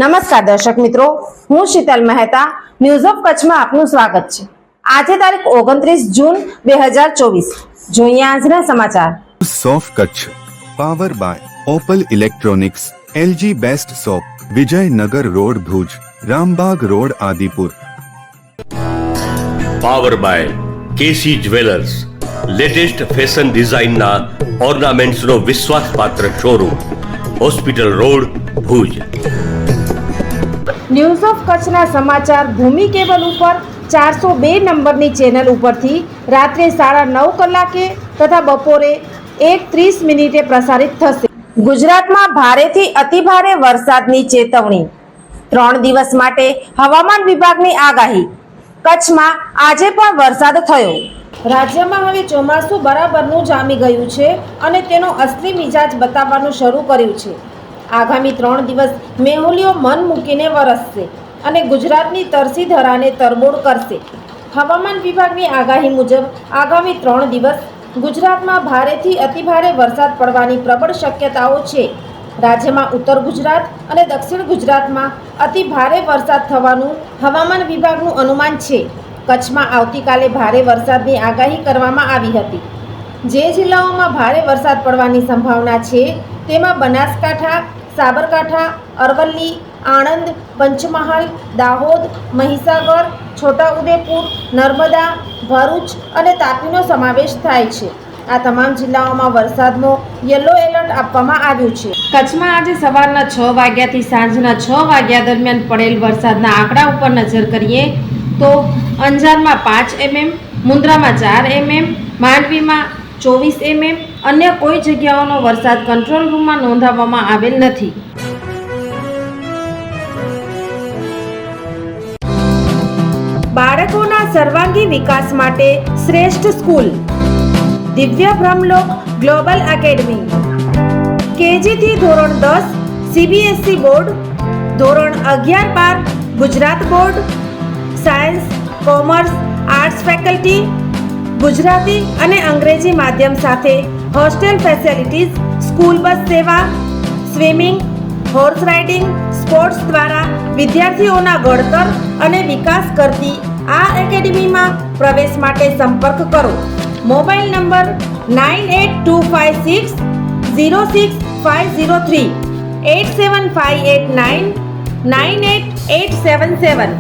નમસ્કાર દર્શક મિત્રો, હું શીતલ મહેતા ન્યૂઝ ઓફ કચ્છમાં આપનું સ્વાગત છે। આજે તારીખ 29 જૂન 2024। જોઈએ આજના સમાચાર। સોફ Kutch power by Opal electronics, LG best shop, Vijaynagar road Bhuj, Rambag road Adipur. Power by KC jewellers, latest fashion ડિઝાઇનના ઓર્નામેન્ટ્સનો વિશ્વાસપાત્ર showroom, hospital road Bhuj. News of કચ્છના સમાચાર ભૂમિ કેબલ ઉપર 402 નંબરની ચેનલ ઉપરથી રાત્રે 9:30 કલાકે તથા બપોરે 1:30 પ્રસારિત થશે। ગુજરાતમાં ભારેથી અતિભારે વરસાદની ચેતવણી, 3 દિવસ માટે હવામાન વિભાગની આગાહી। કચ્છમાં આજે પણ વરસાદ થયો। રાજ્યમાં હવે ચોમાસું બરાબરનું જામી ગયું છે અને તેનો અસલી મિજાજ બતાવવાનું શરૂ કર્યું છે। આગામી 3 દિવસ મેહુલીઓ મન મૂકીને વરસશે અને ગુજરાતની તરસી ધરાને તરબોળ કરશે। હવામાન વિભાગની આગાહી મુજબ આગામી 3 દિવસ ગુજરાતમાં ભારેથી અતિભારે વરસાદ પડવાની પ્રબળ શક્યતાઓ છે। રાજ્યમાં ઉત્તર ગુજરાત અને દક્ષિણ ગુજરાતમાં અતિ ભારે વરસાદ થવાનું હવામાન વિભાગનું અનુમાન છે। કચ્છમાં આવતીકાલે ભારે વરસાદની આગાહી કરવામાં આવી હતી। જે જિલ્લાઓમાં ભારે વરસાદ પડવાની સંભાવના છે તેમાં બનાસકાંઠા, સાબરકાંઠા, અરવલ્લી, આણંદ, પંચમહાલ, દાહોદ, મહીસાગર, છોટાઉદેપુર, નર્મદા, ભરૂચ અને તાપીનો સમાવેશ થાય છે। આ તમામ જિલ્લાઓમાં વરસાદનો યલો એલર્ટ આપવામાં આવ્યું છે। કચ્છમાં આજે સવારના 6 વાગ્યાથી સાંજના 6 વાગ્યા દરમિયાન પડેલ વરસાદના આંકડા ઉપર નજર કરીએ તો અંજારમાં 5 mm, મુન્દ્રામાં 4 mm, માંડવીમાં 24 mm, અન્ય કોઈ જગ્યાઓનો વરસાદ કંટ્રોલ રૂમમાં નોંધાવવામાં આવેલ નથી। બાળકોના સર્વાંગી વિકાસ માટે શ્રેષ્ઠ સ્કૂલ દિવ્ય બ્રહ્મલોક ગ્લોબલ એકેડમી। કેજી થી ધોરણ 10 સીબીએસઈ બોર્ડ, ધોરણ 11-12 Gujarat board, science, commerce, arts faculty, Gujarati અને અંગ્રેજી માધ્યમ સાથે હોસ્ટેલ ફેસિલિટીઝ, સ્કૂલ બસ સેવા, સ્વિમિંગ, હોર્સ રાઇડિંગ, સ્પોર્ટ્સ દ્વારા વિદ્યાર્થીઓના ઘડતર અને વિકાસ કરતી આ એકેડમીમાં પ્રવેશ માટે સંપર્ક કરો। Mobile number 9825606503, 8758998877।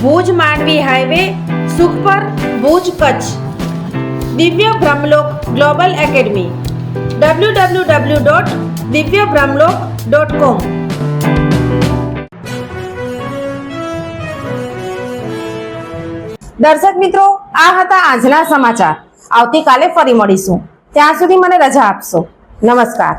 Bhuj Mandvi highway, Sukhpar, Bhuj, Kutch. દિવ્ય બ્રહ્મલોક ગ્લોબલ એકેડમી, www.divyabrahmlok.com। દર્શક મિત્રો, આ હતા આજના સમાચાર। આવતીકાલે ફરી મળીશું, ત્યાં સુધી મને રજા આપશો। નમસ્કાર।